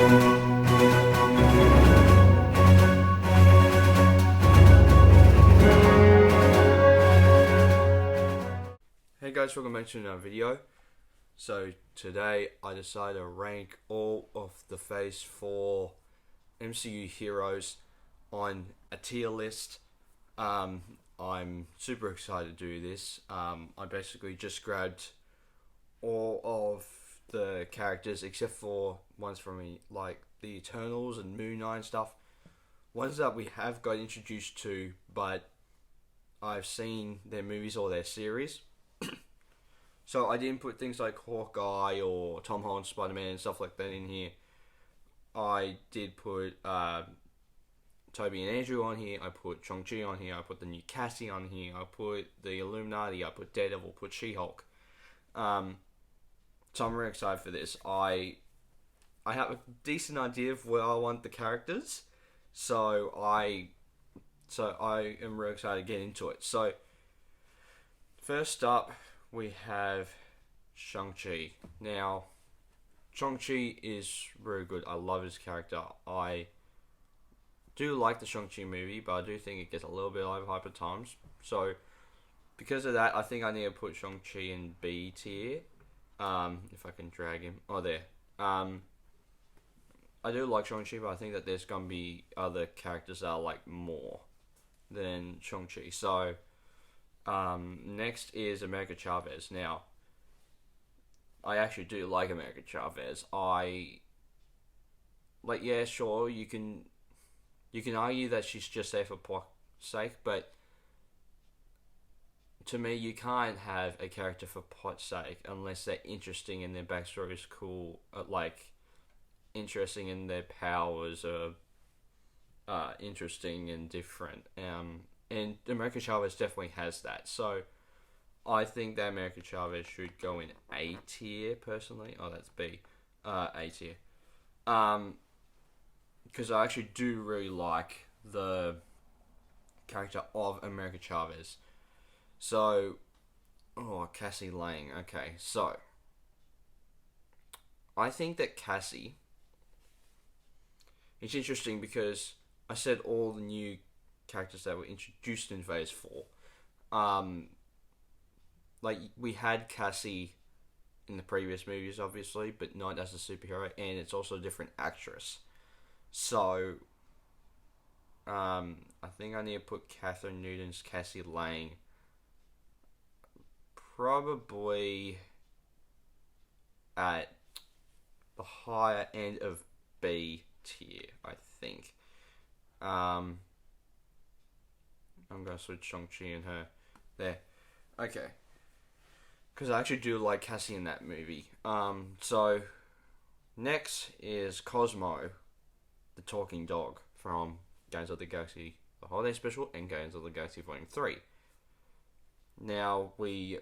Hey guys, welcome back to another video. So today I decided to rank all of the Phase 4 MCU heroes on a tier list. I'm super excited to do this. I basically just grabbed all of the characters except for ones from like the Eternals and Moon Knight and stuff. Ones that we have got introduced to, but I've seen their movies or their series. So I didn't put things like Hawkeye or Tom Holland Spider-Man and stuff like that in here. I did put Toby and Andrew on here. I put Shang-Chi on here. I put the new Cassie on here. I put the Illuminati. I put Daredevil. Put She-Hulk. So I'm really excited for this. I have a decent idea of where I want the characters. So I am really excited to get into it. So first up, we have Shang-Chi. Now, Shang-Chi is really good. I love his character. I do like the Shang-Chi movie, but I do think it gets a little bit overhyped at times. So, because of that, I think I need to put Shang-Chi in B tier. If I can drag him. Oh, there. I do like Shang-Chi, but I think that there's going to be other characters that I like more than Shang-Chi. So, next is America Chavez. Now, I actually do like America Chavez. Yeah, sure, you can argue that she's just there for plot's sake, but to me, you can't have a character for plot's sake unless they're interesting and their backstory is cool, interesting and their powers are interesting and different. And America Chavez definitely has that. So, I think that America Chavez should go in A tier, personally. Oh, that's B. A tier. Because I actually do really like the character of America Chavez. So, Cassie Lang. Okay, so, I think that Cassie, it's interesting because I said all the new characters that were introduced in Phase 4. We had Cassie in the previous movies, obviously, but not as a superhero, and it's also a different actress. So, I think I need to put Catherine Newton's Cassie Lang probably at the higher end of B tier, I think. I'm going to switch Shang-Chi and her there. Okay. Because I actually do like Cassie in that movie. So, next is Cosmo, the talking dog from Guardians of the Galaxy, the Holiday Special, and Guardians of the Galaxy Volume 3. Now, we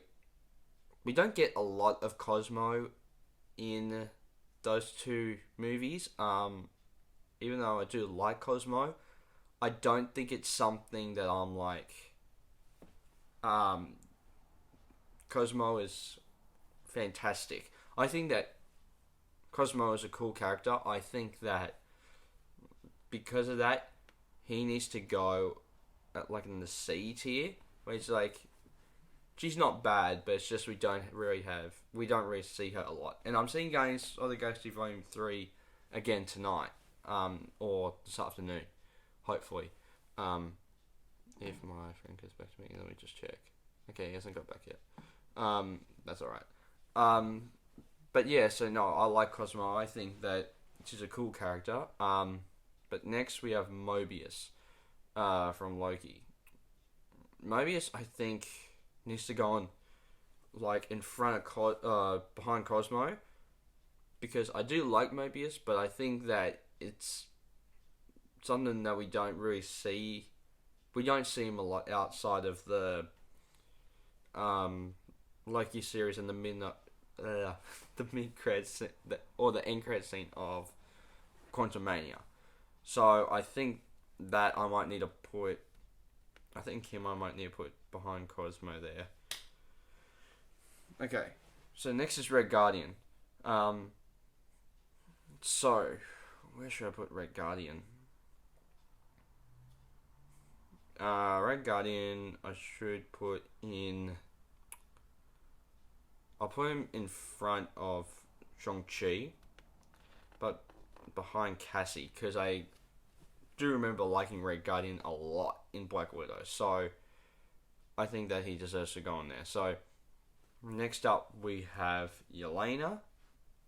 don't get a lot of Cosmo in those two movies. Even though I do like Cosmo, I don't think it's something that I'm like, Cosmo is fantastic. I think that Cosmo is a cool character. I think that because of that, he needs to go in the C tier, where it's like, she's not bad, but it's just we don't really see her a lot. And I'm seeing Guardians of the Galaxy Volume 3 again tonight, or this afternoon, hopefully. If my friend gets back to me, let me just check. Okay, he hasn't got back yet. That's alright. But yeah, so no, I like Cosmo. I think that she's a cool character. But next we have Mobius, from Loki. Mobius, I think, needs to go on, in front of, behind Cosmo, because I do like Mobius, but I think that it's something that we don't really see. We don't see him a lot outside of the Loki series and the mid credits or the end credit scene of Quantumania. So I think that I might need to put. I think him I might need to put behind Cosmo there. Okay, so next is Red Guardian. So Where should I put Red Guardian? Red Guardian, I should put in. I'll put him in front of Shang-Chi, but behind Cassie, because I do remember liking Red Guardian a lot in Black Widow. So I think that he deserves to go on there. So next up we have Yelena.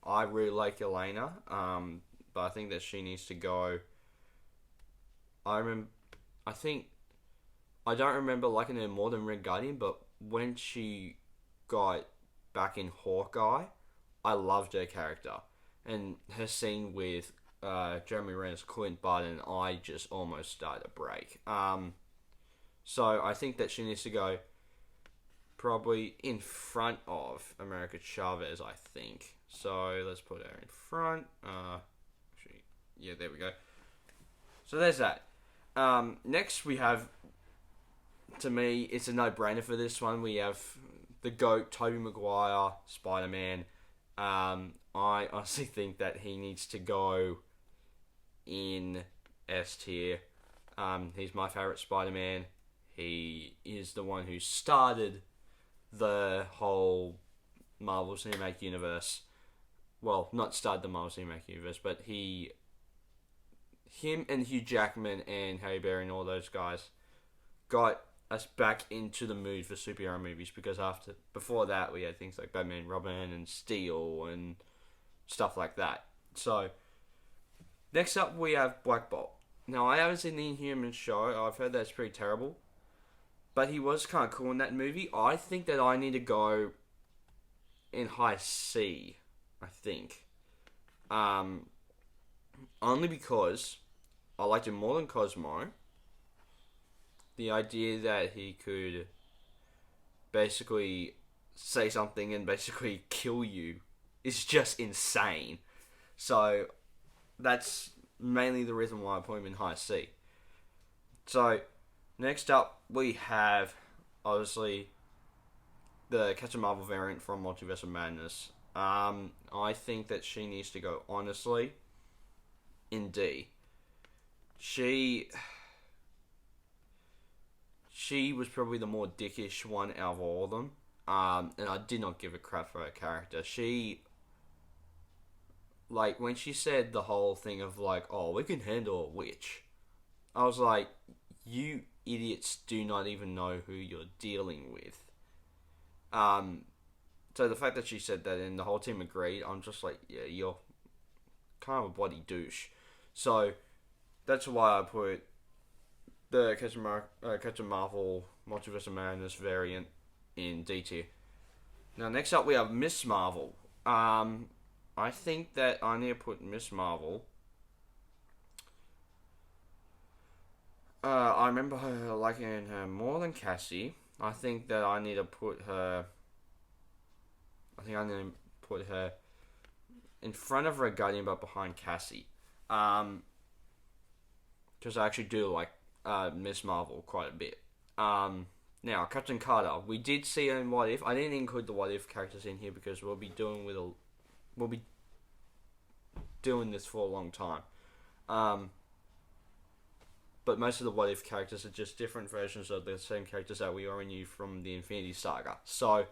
I really like Yelena, but I think that she needs to go. I don't remember liking her more than Red Guardian, but when she got back in Hawkeye, I loved her character. And her scene with Jeremy Renner's Clint Barton, I just almost started to break. So I think that she needs to go probably in front of America Chavez, I think. So let's put her in front. Yeah, there we go. So there's that. Next we have, to me, it's a no-brainer for this one. We have the GOAT, Tobey Maguire, Spider-Man. I honestly think that he needs to go in S tier. He's my favourite Spider-Man. He is the one who started the whole Marvel Cinematic Universe. Well, not started the Marvel Cinematic Universe, but him and Hugh Jackman and Halle Berry and all those guys got us back into the mood for superhero movies, because before that we had things like Batman, Robin, and Steel and stuff like that. So next up we have Black Bolt. Now I haven't seen the Inhumans show. I've heard that's pretty terrible, but he was kind of cool in that movie. I think that I need to go in high C. I think, only because I liked him more than Cosmo. The idea that he could basically say something and basically kill you is just insane. So that's mainly the reason why I put him in high C. So next up we have, obviously, the Captain Marvel variant from Multiverse of Madness. I think that she needs to go, honestly, in D. She was probably the more dickish one out of all of them. And I did not give a crap for her character. When she said the whole thing of oh, we can handle a witch, I was like, you idiots do not even know who you're dealing with. So the fact that she said that and the whole team agreed, I'm just like, yeah, you're kind of a bloody douche. So that's why I put the Captain Marvel Multiverse of Madness variant in D tier. Now next up we have Miss Marvel. I think that I need to put Miss Marvel. I remember her liking her more than Cassie. I think that I need to put her in front of Red Guardian but behind Cassie. Because I actually do like Miss Marvel quite a bit. Now, Captain Carter. We did see her in What If. I didn't include the What If characters in here because we'll be doing this for a long time. But most of the What If characters are just different versions of the same characters that we already knew from the Infinity Saga. So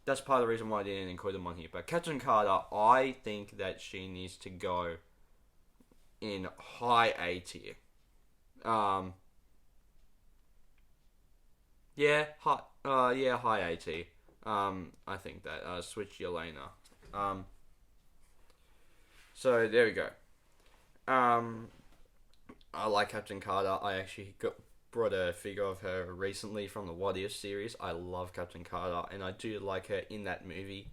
that's part of the reason why I didn't include them on here. But Captain Carter, I think that she needs to go in high A tier. High A tier. I think that. Switch Yelena. So there we go. I like Captain Carter. I actually brought a figure of her recently from the What If series. I love Captain Carter, and I do like her in that movie.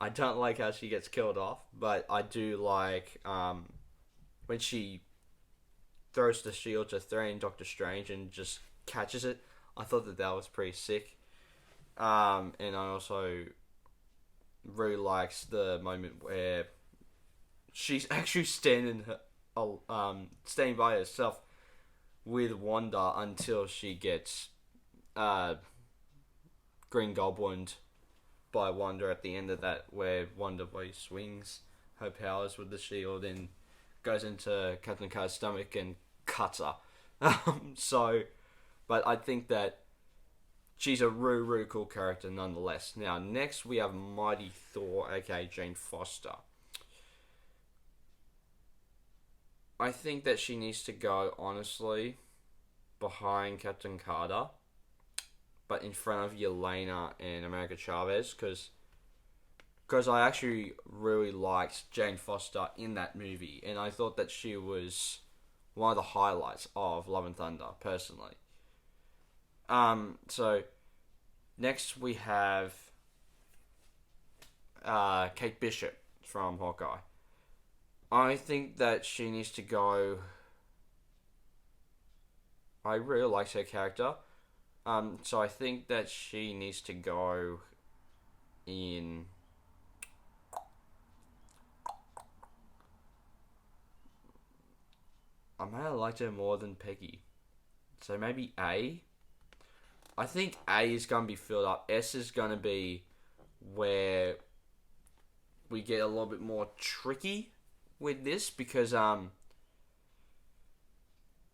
I don't like how she gets killed off, but I do like when she throws the shield to threaten Doctor Strange and just catches it. I thought that was pretty sick. And I also really likes the moment where she's actually standing by herself with Wanda until she gets Green Goblined by Wanda at the end of that, where Wanda swings her powers with the shield and goes into Captain Carter's stomach and cuts her. But I think that she's a really, really cool character nonetheless. Now, next we have Mighty Thor, aka Jane Foster. I think that she needs to go, honestly, behind Captain Carter, but in front of Yelena and America Chavez, because I actually really liked Jane Foster in that movie, and I thought that she was one of the highlights of Love and Thunder, personally. So next we have Kate Bishop from Hawkeye. I think that she needs to go. I really liked her character. So I think that she needs to go in. I may have liked her more than Peggy. So maybe A. I think A is going to be filled up. S is going to be where we get a little bit more tricky with this, because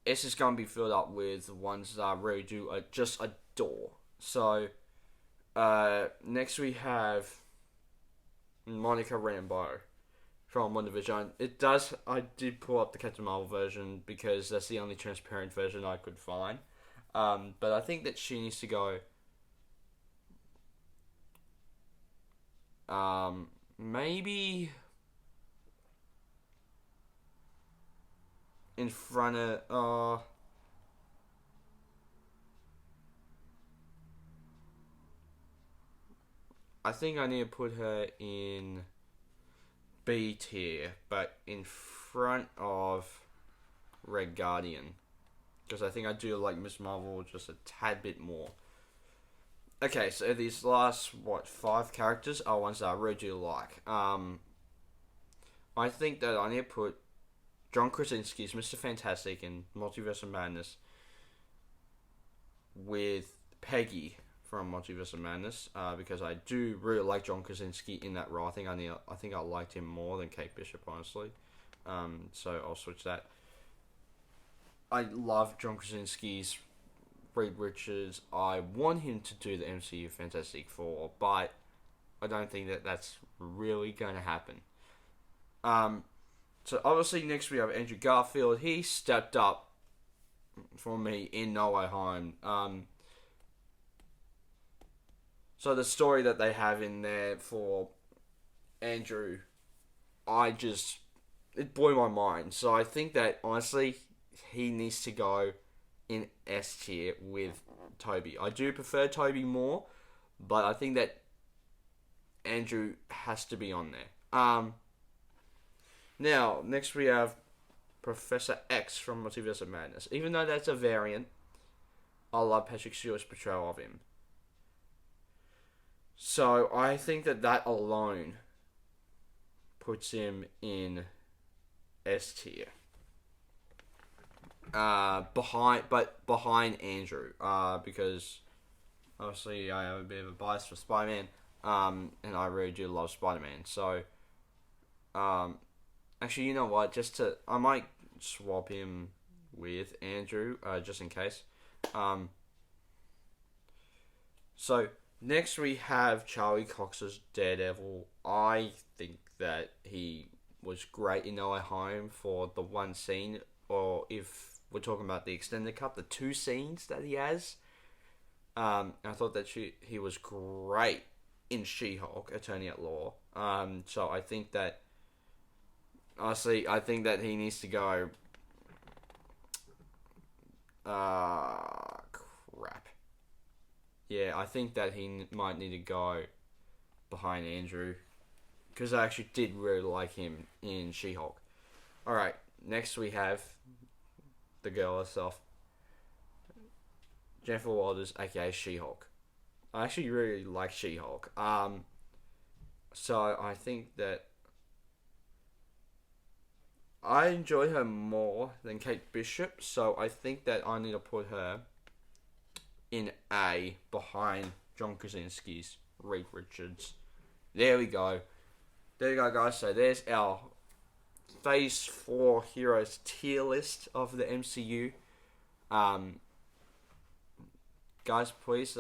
S is going to be filled up with ones that I really do just adore. So next we have Monica Rambeau from WandaVision. I did pull up the Captain Marvel version because that's the only transparent version I could find. But I think that she needs to go maybe in front of I think I need to put her in B tier, but in front of Red Guardian, because I think I do like Miss Marvel just a tad bit more. Okay, so these last 5 characters are ones that I really do like. I think that I need to put John Krasinski's Mr. Fantastic in Multiverse of Madness with Peggy from Multiverse of Madness, because I do really like John Krasinski in that role. I think I liked him more than Kate Bishop, honestly. So I'll switch that. I love John Krasinski's Reed Richards. I want him to do the MCU Fantastic Four, but I don't think that that's really going to happen. So obviously next we have Andrew Garfield. He stepped up for me in No Way Home. So the story that they have in there for Andrew, it blew my mind. So I think that honestly he needs to go in S tier with Toby. I do prefer Toby more, but I think that Andrew has to be on there. Now, next we have Professor X from Multiverse of Madness. Even though that's a variant, I love Patrick Stewart's portrayal of him. So I think that alone puts him in S tier. Behind Andrew, because obviously I have a bit of a bias for Spider-Man, and I really do love Spider-Man. So, actually, you know what? I might swap him with Andrew, just in case. So next we have Charlie Cox's Daredevil. I think that he was great in No Way Home for the one scene, or if we're talking about the extended cut, the 2 scenes that he has. I thought that he was great in She-Hulk, Attorney at Law. So I think that, honestly, he needs to go. Crap. Yeah, I think that he might need to go behind Andrew, because I actually did really like him in She-Hulk. Alright, next we have the girl herself, Jennifer Walters, aka She-Hulk. I actually really like She-Hulk. So I think that I enjoy her more than Kate Bishop, so I think that I need to put her in A behind John Krasinski's Reed Richards. There we go. There you go, guys. So there's our Phase 4 heroes tier list of the MCU. Guys, please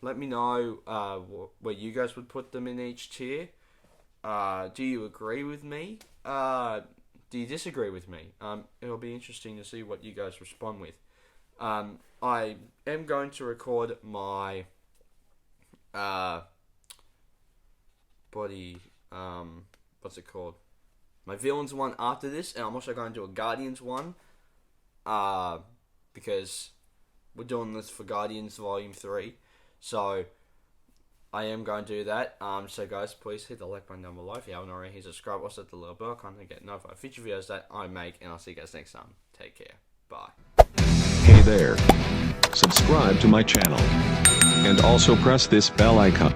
let me know where you guys would put them in each tier. Do you agree with me? Do you disagree with me? It'll be interesting to see what you guys respond with. I am going to record my what's it called? My villains one after this, and I'm also going to do a Guardians one, because we're doing this for Guardians Volume 3, so I am going to do that. So guys, please hit the like button down below if you haven't already. Subscribe, also hit the little bell icon to get notified of future videos that I make, and I'll see you guys next time. Take care. Bye. Hey there. Subscribe to my channel. And also press this bell icon.